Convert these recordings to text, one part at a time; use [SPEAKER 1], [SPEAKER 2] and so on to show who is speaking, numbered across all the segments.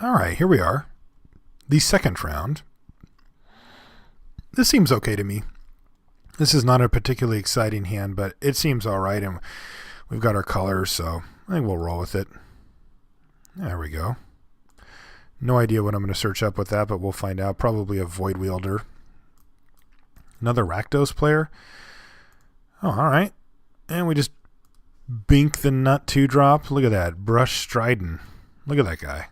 [SPEAKER 1] All right, here we are. The second round. This seems okay to me. This is not a particularly exciting hand, but it seems all right, and we've got our colors, so I think we'll roll with it. There we go. No idea what I'm going to search up with that, but we'll find out. Probably a Void Wielder. Another Rakdos player. Oh, all right. And we just bink the nut 2-drop. Look at that. Brush Strident. Look at that guy.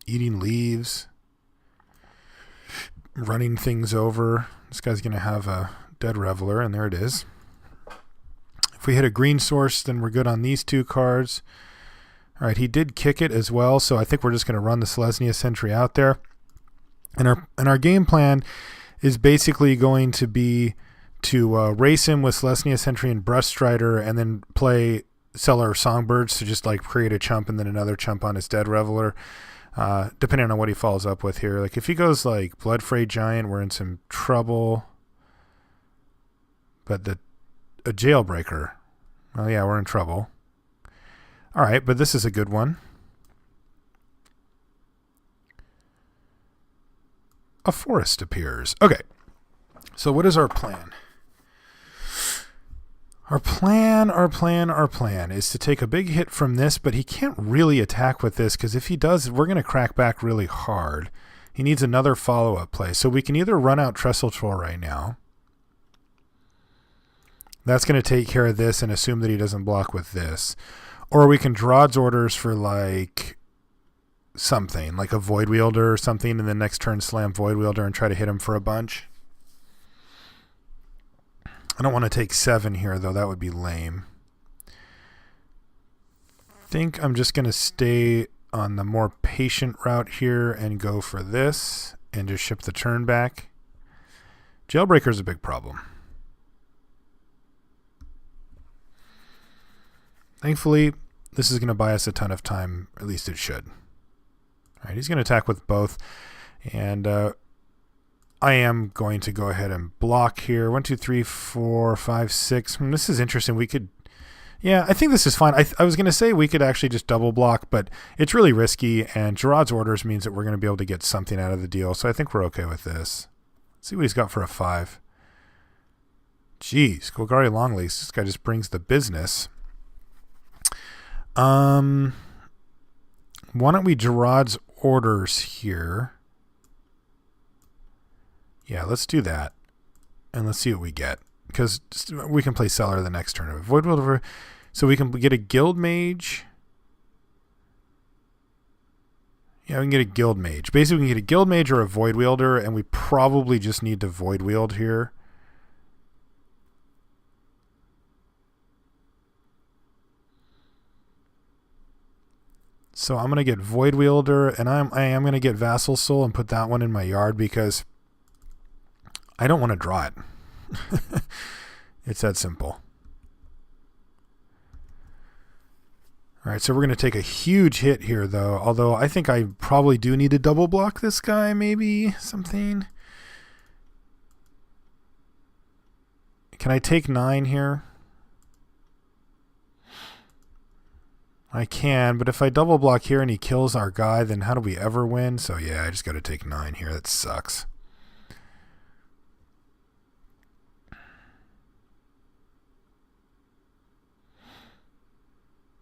[SPEAKER 1] Eating leaves. Running things over. This guy's going to have a Dead Reveler, and there it is. If we hit a green source, then we're good on these two cards. All right, he did kick it as well, so I think we're just going to run the Selesnya Sentry out there. And our game plan is basically going to be to race him with Selesnya Sentry and Brush Strider, and then play Cellar Songbirds to just like create a chump and then another chump on his Dead Reveler, depending on what he follows up with here. Like if he goes like Bloodfray Giant, we're in some trouble. But a Jailbreaker, well, yeah, we're in trouble. All right, but this is a good one. A forest appears. Okay, so what is our plan? Our plan is to take a big hit from this, but he can't really attack with this, because if he does, we're going to crack back really hard. He needs another follow-up play. So we can either run out Trestle Troll right now. That's going to take care of this and assume that he doesn't block with this. Or we can draw orders for like something, like a Void Wielder or something, and then next turn slam Void Wielder and try to hit him for a bunch. I don't want to take 7 here, though. That would be lame. I think I'm just going to stay on the more patient route here and go for this and just ship the turn back. Jailbreaker is a big problem. Thankfully, this is going to buy us a ton of time. At least it should. All right, he's going to attack with both. And I am going to go ahead and block here. 1, 2, 3, 4, 5, 6. This is interesting. We could... Yeah, I think this is fine. I was going to say we could actually just double block, but it's really risky. And Gerard's Orders means that we're going to be able to get something out of the deal. So I think we're okay with this. Let's see what he's got for a 5. Jeez, Golgari Longlease. This guy just brings the business. Why don't we Gerard's Orders here? Yeah, let's do that. And let's see what we get. Because we can play Cellar the next turn. Void Wielder. So we can get a Guild Mage. Yeah, we can get a Guild Mage. Basically, we can get a Guild Mage or a Void Wielder, and we probably just need to Void Wield here. So I'm going to get Void Wielder, and I am going to get Vassal Soul and put that one in my yard because I don't want to draw it. It's that simple. All right, so we're going to take a huge hit here, though, although I think I probably do need to double block this guy, maybe something. Can I take 9 here? I can, but if I double block here and he kills our guy, then how do we ever win? So yeah, I just got to take 9 here. That sucks.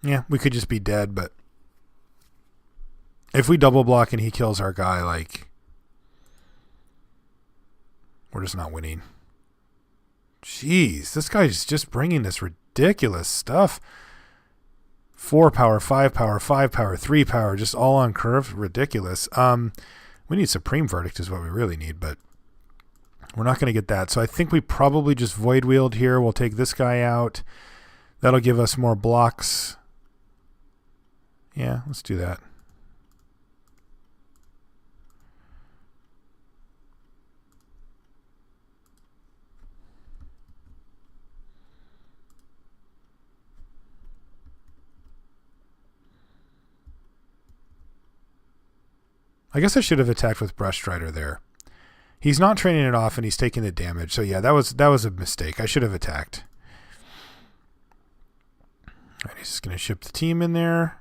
[SPEAKER 1] Yeah, we could just be dead, but if we double block and he kills our guy, like, we're just not winning. Jeez, this guy's just bringing this ridiculous stuff. 4 power, 5 power, 5 power, 3 power, just all on curve. Ridiculous. We need Supreme Verdict is what we really need, but we're not going to get that. So I think we probably just Void Wield here. We'll take this guy out. That'll give us more blocks. Yeah, let's do that. I guess I should have attacked with Brush Strider there. He's not training it off and he's taking the damage. So yeah, that was a mistake. I should have attacked. All right, he's just going to ship the team in there.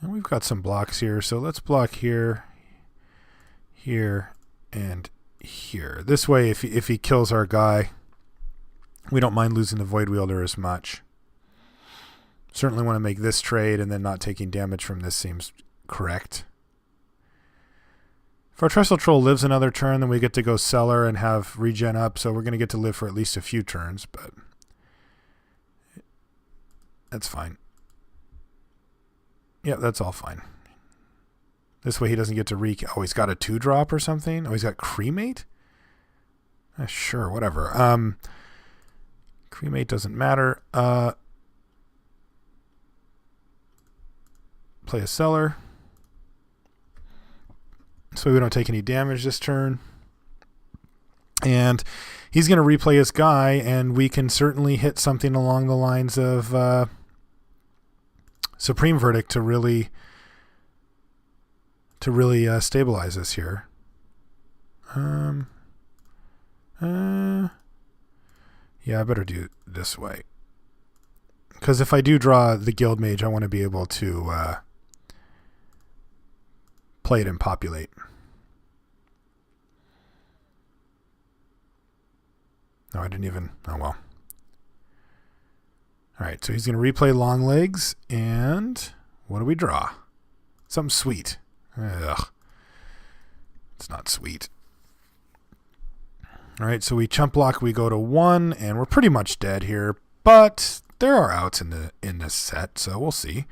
[SPEAKER 1] And we've got some blocks here, so let's block here, here, and here. This way, if he kills our guy, we don't mind losing the Void Wielder as much. Certainly want to make this trade, and then not taking damage from this seems correct. If our Trestle Troll lives another turn, then we get to go Cellar and have regen up, so we're going to get to live for at least a few turns, but that's fine. Yeah, that's all fine. This way he doesn't get to oh, he's got a 2-drop or something? Oh, he's got Cremate? Sure, whatever. Cremate doesn't matter. Play a Cellar. So we don't take any damage this turn. And he's going to replay his guy, and we can certainly hit something along the lines of Supreme Verdict to really stabilize us here. Yeah, I better do it this way. Because if I do draw the Guild Mage, I want to be able to play it and populate. No, I didn't even. Oh, well. All right, so he's going to replay Long Legs, and what do we draw? Something sweet. Ugh. It's not sweet. All right, so we chump block, we go to 1, and we're pretty much dead here, but there are outs in this set, so we'll see.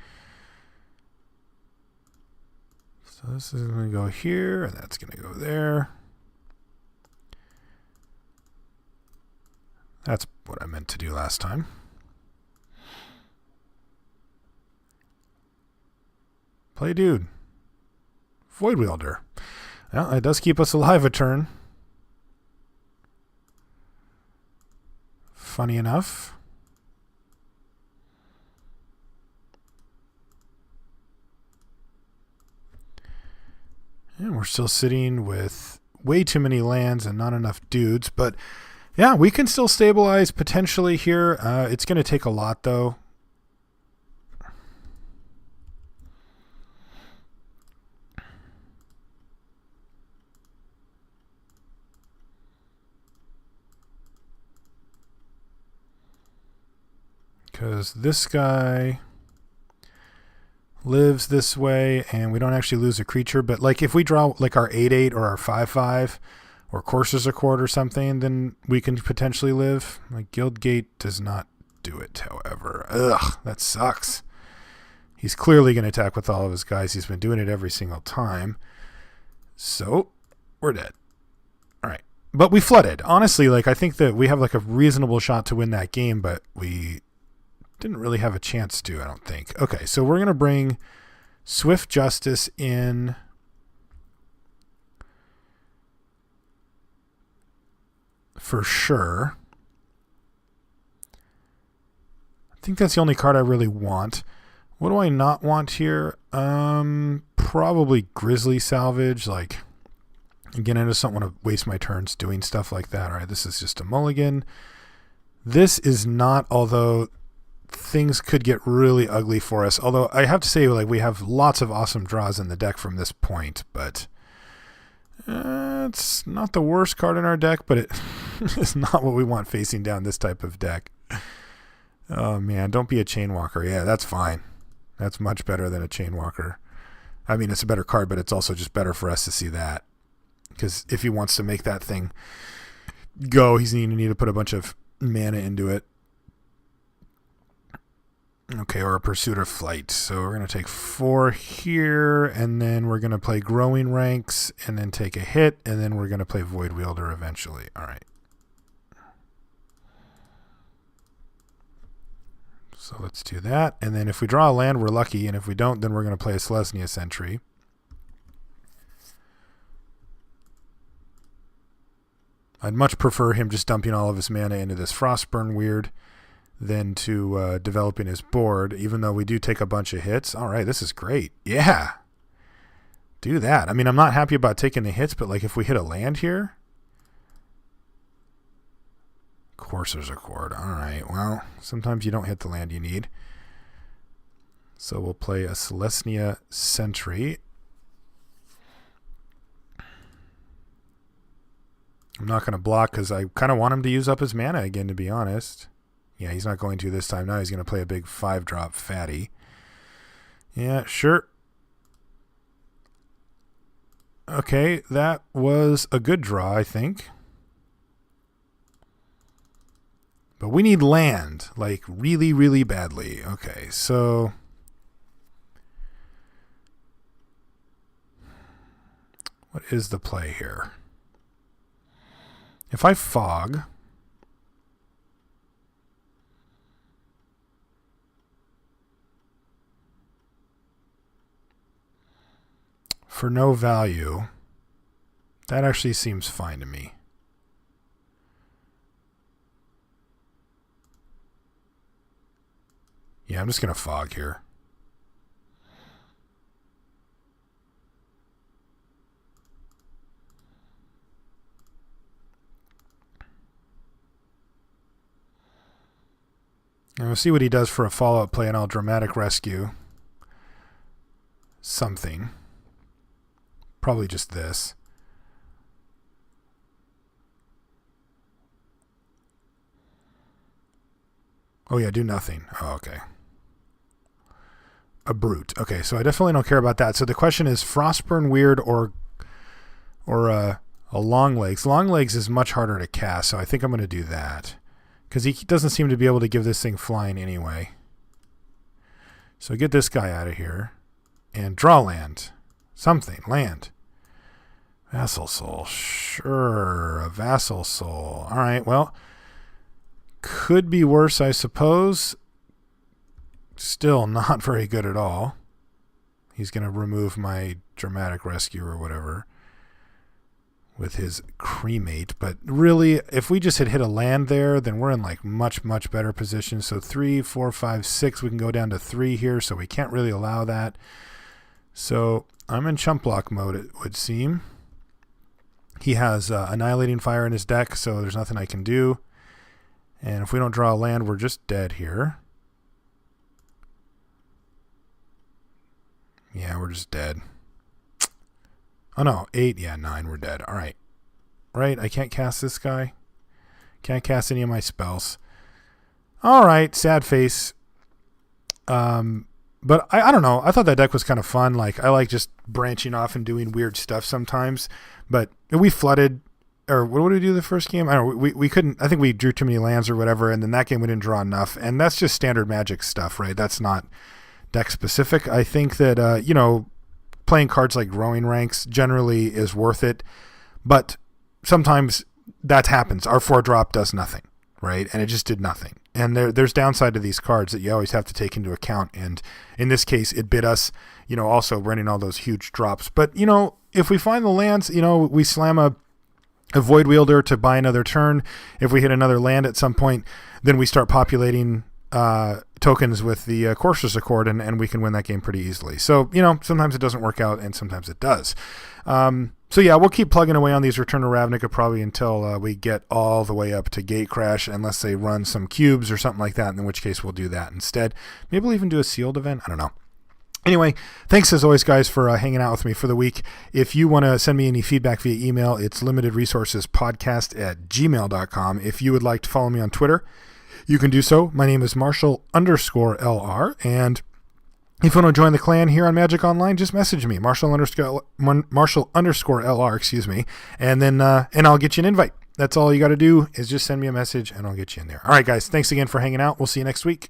[SPEAKER 1] So this is going to go here, and that's going to go there. That's what I meant to do last time. Play dude. Void Wielder. Well, it does keep us alive a turn. Funny enough. And we're still sitting with way too many lands and not enough dudes, but yeah, we can still stabilize potentially here. It's going to take a lot, though. Because this guy lives this way, and we don't actually lose a creature. But like if we draw like our 8/8 or our 5/5 or Courser's Accord or something, then we can potentially live. Like Guildgate does not do it, however. Ugh, that sucks. He's clearly going to attack with all of his guys. He's been doing it every single time. So we're dead. All right. But we flooded. Honestly, like I think that we have like a reasonable shot to win that game, but we didn't really have a chance to, I don't think. Okay, so we're going to bring Swift Justice in. For sure. I think that's the only card I really want. What do I not want here? Probably Grizzly Salvage. Like, again, I just don't want to waste my turns doing stuff like that. All right, this is just a mulligan. This is not, although things could get really ugly for us. Although I have to say, like, we have lots of awesome draws in the deck from this point, but it's not the worst card in our deck, but it is not what we want facing down this type of deck. Oh man, don't be a Chainwalker. Yeah, that's fine. That's much better than a Chainwalker. I mean, it's a better card, but it's also just better for us to see that. Because if he wants to make that thing go, he's going to need to put a bunch of mana into it. Okay, or a Pursuit of Flight. So we're going to take 4 here, and then we're going to play Growing Ranks, and then take a hit, and then we're going to play Void Wielder eventually. All right. So let's do that. And then if we draw a land, we're lucky, and if we don't, then we're going to play a Selesnya Sentry. I'd much prefer him just dumping all of his mana into this Frostburn weird than to developing his board, even though we do take a bunch of hits. All right, this is great. Yeah. Do that. I mean, I'm not happy about taking the hits, but like if we hit a land here. Courser's Accord. All right, well, sometimes you don't hit the land you need. So we'll play a Selesnya Sentry. I'm not going to block because I kind of want him to use up his mana again, to be honest. Yeah, he's not going to this time. Now he's going to play a big 5-drop fatty. Yeah, sure. Okay, that was a good draw, I think. But we need land, like really, really badly. Okay, so what is the play here? If I fog, for no value, that actually seems fine to me. Yeah, I'm just going to fog here. And we'll see what he does for a follow-up play, and I'll dramatic rescue something. Probably just this. Oh yeah, do nothing. Oh, okay. A brute. Okay, so I definitely don't care about that. So the question is Frostburn Weird or a Long Legs. Long Legs is much harder to cast, so I think I'm going to do that. Because he doesn't seem to be able to give this thing flying anyway. So get this guy out of here. And draw land. Something. Land. Vassal Soul. Sure. A Vassal Soul. Alright, well. Could be worse, I suppose. Still not very good at all. He's going to remove my dramatic rescue or whatever with his cremate. But really, if we just had hit a land there, then we're in like much, much better position. So 3, 4, 5, 6. We can go down to 3 here, so we can't really allow that. So I'm in chump block mode, it would seem. He has Annihilating Fire in his deck, so there's nothing I can do. And if we don't draw a land, we're just dead here. Yeah, we're just dead. Oh no, 8, yeah, 9, we're dead. All right. Right, I can't cast this guy. Can't cast any of my spells. All right, sad face. But I don't know. I thought that deck was kind of fun. Like, I like just branching off and doing weird stuff sometimes. But we flooded, or what did we do the first game? I don't know. We couldn't, I think we drew too many lands or whatever, and then that game we didn't draw enough. And that's just standard Magic stuff, right? That's not deck specific. I think that, playing cards like Growing Ranks generally is worth it. But sometimes that happens. Our 4-drop does nothing, right? And it just did nothing. And there's downside to these cards that you always have to take into account. And in this case, it bit us, also running all those huge drops. But, if we find the lands, we slam a Void Wielder to buy another turn. If we hit another land at some point, then we start populating tokens with the Courser's Accord, and we can win that game pretty easily. So, sometimes it doesn't work out, and sometimes it does. So yeah, we'll keep plugging away on these Return to Ravnica probably until we get all the way up to Gate Crash, unless they run some cubes or something like that, in which case we'll do that instead. Maybe we'll even do a sealed event. I don't know. Anyway, thanks as always, guys, for hanging out with me for the week. If you want to send me any feedback via email, it's limitedresourcespodcast@gmail.com. If you would like to follow me on Twitter, you can do so. My name is Marshall_LR, and if you want to join the clan here on Magic Online, just message me, Marshall_LR, excuse me, and then and I'll get you an invite. That's all you got to do is just send me a message, and I'll get you in there. All right, guys, thanks again for hanging out. We'll see you next week.